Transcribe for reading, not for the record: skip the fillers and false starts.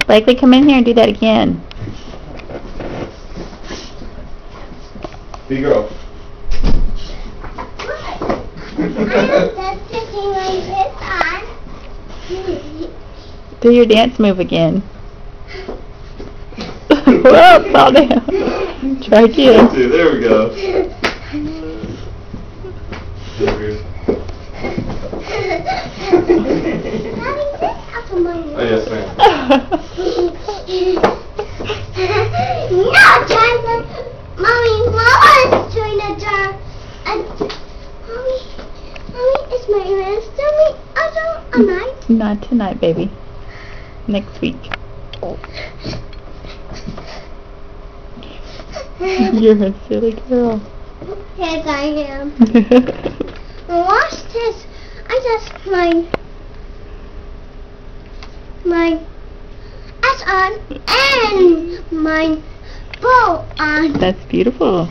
Blakely, come in here and do that again. Big girl. Do your dance move again. Whoa, fall down. Try again. There we go. Oh, yes, ma'am. No, Tyler! Mommy, Mama's trying to drive. Mommy, is my wrist doing a night? Not tonight, baby. Next week. You're a silly girl. Yes, I am. Watch this. I just my ass on and my bow on. That's beautiful.